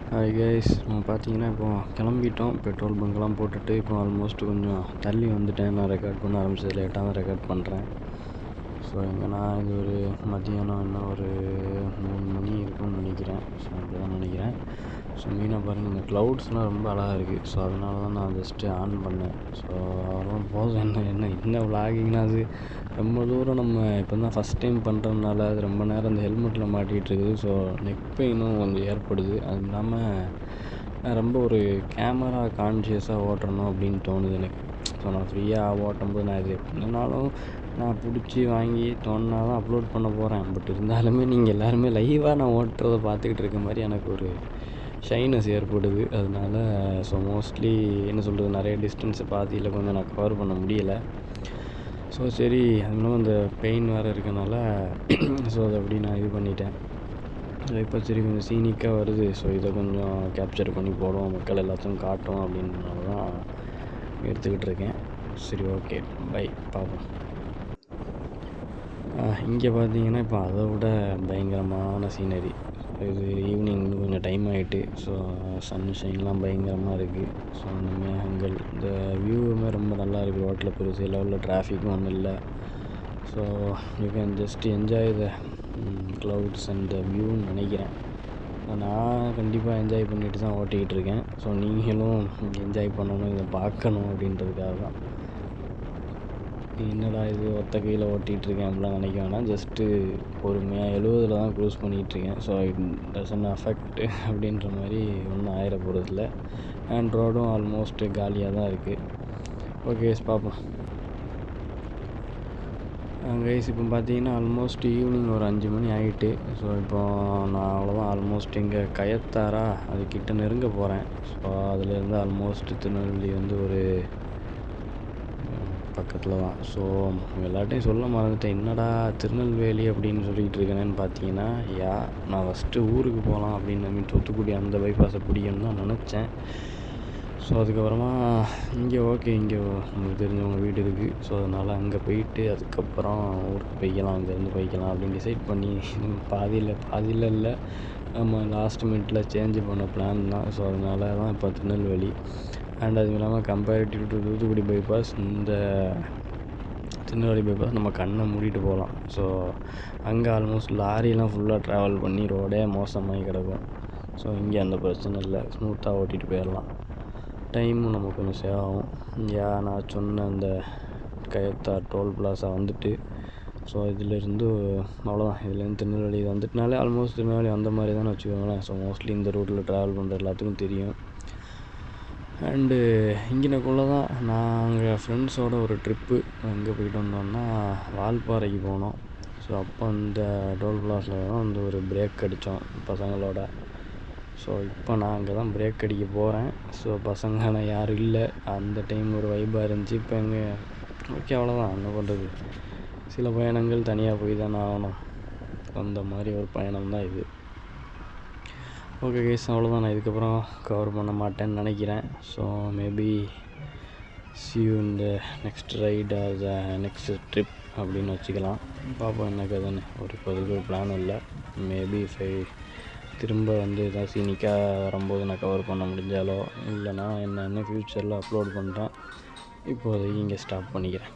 Hi guys, நம்ம பார்த்தீங்கன்னா இப்போ கிளம்பிட்டோம். பெட்ரோல் பங்க்லாம் போட்டுட்டு இப்போ ஆல்மோஸ்ட் கொஞ்சம் தள்ளி வந்துட்டேன். நான் ரெக்கார்ட் பண்ண ஆரம்பிச்சது லேட்டாக தான் ரெக்கார்ட் பண்ணுறேன். ஸோ எங்கன்னா இது ஒரு மதியானம் என்ன ஒரு 3 மணி இருக்கும்னு நினைக்கிறேன். ஸோ அப்படி தான் நினைக்கிறேன். ஸோ மெயினாக பாருங்கள், இந்த க்ளவுட்ஸ்லாம் ரொம்ப அழகாக இருக்குது. ஸோ அதனால தான் நான் ஜஸ்ட்டு ஆன் பண்ணேன். ஸோ அதெல்லாம் போதும். என்ன விளாகிங்னா அது ரொம்ப தூரம் நம்ம இப்போ தான் ஃபஸ்ட் டைம் பண்ணுறதுனால அது ரொம்ப நேரம் அந்த ஹெல்மெட்டில் மாட்டிகிட்டு இருக்குது. ஸோ நெக் பெயினும் கொஞ்சம் ஏற்படுது. அது இல்லாமல் நான் ரொம்ப ஒரு கேமரா கான்ஷியஸாக ஓட்டுறணும் அப்படின்னு தோணுது எனக்கு. ஸோ நான் ஃப்ரீயாக ஓட்டும்போது நான் இது எப்படினாலும் நான் பிடிச்சி வாங்கி தோணுனா தான் அப்லோட் பண்ண போகிறேன். பட் இருந்தாலுமே நீங்கள் எல்லாருமே லைவாக நான் ஓட்டுறதை பார்த்துக்கிட்டு இருக்க மாதிரி எனக்கு ஒரு ஷைனஸ் ஏற்படுது. அதனால ஸோ மோஸ்ட்லி என்ன சொல்கிறது, நிறைய டிஸ்டன்ஸை பாதியில் கொஞ்சம் நான் கவர் பண்ண முடியலை. ஸோ சரி, அது இல்லாமல் இந்த பெயின் வேறு இருக்கனால ஸோ அதை அப்படி நான் இது பண்ணிட்டேன். இப்போ சரி கொஞ்சம் சீனிக்காக வருது. ஸோ இதை கொஞ்சம் கேப்சர் பண்ணி போடுவோம், மக்கள் எல்லாத்தையும் காட்டும் அப்படின்றனால தான் எடுத்துக்கிட்டு இருக்கேன். சரி, ஓகே, பை, பார்ப்போம். இங்கே பார்த்தீங்கன்னா இப்போ அதை விட பயங்கரமான சீனரி. இது ஈவினிங் இன்னும் கொஞ்சம் டைம் ஆகிட்டு. ஸோ சன்ஷைன்லாம் பயங்கரமாக இருக்குது. ஸோ அந்த மேகங்கள், இந்த வியூவுமே ரொம்ப நல்லா இருக்குது. ரோட்டில் பெருசு லெவலில் டிராஃபிக்கும் ஒன்றும் இல்லை. So you can just enjoy the clouds and the வியூன்னு நினைக்கிறேன். நான் கண்டிப்பாக என்ஜாய் பண்ணிட்டு தான் ஓட்டிக்கிட்டு இருக்கேன். ஸோ நீங்களும் என்ஜாய் பண்ணணும், இதை பார்க்கணும் அப்படின்றதுக்காக தான். என்னடா இது ஒத்த கையில் ஓட்டிகிட்ருக்கேன் அப்படிலாம் நினைக்க வேணாம். ஜஸ்ட்டு பொறுமையாக 70 தான் க்ரூஸ் பண்ணிகிட்ருக்கேன். ஸோ இட் டசன்ட் அஃபெக்ட் அப்படின்ற மாதிரி ஒன்றும் ஆயிட போகிறதில்ல. அண்ட் ரோடும் ஆல்மோஸ்ட் காலியாக தான் இருக்குது. ஓகே, பார்ப்போம். கைஸ், இப்போ பார்த்தீங்கன்னா ஆல்மோஸ்ட் ஈவினிங் ஒரு 5 மணி ஆகிட்டு. ஸோ இப்போ நான் அவ்வளோதான் ஆல்மோஸ்ட் இங்கே கயத்தாரா அதுக்கிட்ட நெருங்க போகிறேன். ஸோ அதுலேருந்து ஆல்மோஸ்ட் திருநெல்வேலி வந்து ஒரு பக்கத்தில் தான். ஸோ எல்லாட்டையும் சொல்ல மறந்துட்டேன், என்னடா திருநெல்வேலி அப்படின்னு சொல்லிகிட்டு இருக்கேன்னு பார்த்தீங்கன்னா, நான் ஃபஸ்ட்டு ஊருக்கு போகலாம் அப்படின்னு தூத்துக்குடி அந்த பைபாஸை பிடிக்கணும்னு தான் நினச்சேன். ஸோ அதுக்கப்புறமா இங்கே ஓகே, இங்கே நமக்கு தெரிஞ்சவங்க வீடு இருக்குது. ஸோ அதனால் அங்கே போயிட்டு அதுக்கப்புறம் ஊருக்கு போய்க்கலாம், அங்கேருந்து போய்க்கலாம் அப்படின்னு டிசைட் பண்ணி பாதியில் இல்லை, நம்ம லாஸ்ட் மினிட்டில் சேஞ்ச் பண்ண பிளான் தான். ஸோ அதனால தான் இப்போ திருநெல்வேலி. அண்ட் அதுவும் இல்லாமல் கம்பேரிட்டிவ் டு தூத்துக்குடி பைபாஸ், இந்த திருநெல்வேலி பைபாஸ் நம்ம கண்ணை மூடிட்டு போகலாம். ஸோ அங்கே ஆல்மோஸ்ட் லாரிலாம் ஃபுல்லாக ட்ராவல் பண்ணி ரோடே மோசமாகி கிடக்கும். ஸோ இங்கே அந்த பிரச்சனை இல்லை, ஸ்மூத்தாக ஓட்டிகிட்டு போயிடலாம். டைமும் நமக்கு கொஞ்சம் சேவ் ஆகும். நான் சொன்ன அந்த கயத்தார் டோல் பிளாஸா வந்துட்டு, ஸோ இதிலேருந்து அவ்வளோதான். இதுலேருந்து திருநெல்வேலி வந்துட்டுனாலே ஆல்மோஸ்ட் திருநெல்வேலி அந்த மாதிரி தானே வச்சுக்கோங்களேன். ஸோ மோஸ்ட்லி இந்த ரூட்டில் ட்ராவல் பண்ணுற எல்லாத்துக்கும் தெரியும். அண்டு இங்கனக்குள்ளே தான் நாங்கள் ஃப்ரெண்ட்ஸோட ஒரு ட்ரிப்பு எங்கே போயிட்டு வந்தோம்னா வால்பாறைக்கு போனோம். ஸோ அப்போ அந்த டோல் பிளாஸில் தான் வந்து ஒரு பிரேக் அடித்தோம் பசங்களோட. ஸோ இப்போ நான் அங்கே தான் பிரேக் அடிக்க போகிறேன். ஸோ பசங்க யாரும் இல்லை, அந்த டைம் ஒரு வைப்பாக இருந்துச்சு. இப்போ எங்கே ஓகே, அவ்வளோதான், என்ன பண்ணுறது, சில பயணங்கள் தனியாக போய் தானே ஆகணும். அந்த மாதிரி ஒரு பயணம் தான் இது. ஓகே கைஸ், அவ்வளோதான். நான் இதுக்கப்புறம் கவர் பண்ண மாட்டேன்னு நினைக்கிறேன். So maybe see you in the next ride or the next trip அப்படின்னு வச்சுக்கலாம். பார்ப்போம் என்ன கதைன்னு. இப்போதைக்கு ஒரு பிளானும் இல்லை. மேபி திரும்ப வந்து எதாவது சீனிக்காக வரும்போது நான் கவர் பண்ண முடிஞ்சாலோ இல்லைனா என்னென்ன ஃப்யூச்சரில் அப்லோட் பண்ணுறேன். இப்போதைக்கு இங்கே ஸ்டாப் பண்ணிக்கிறேன்.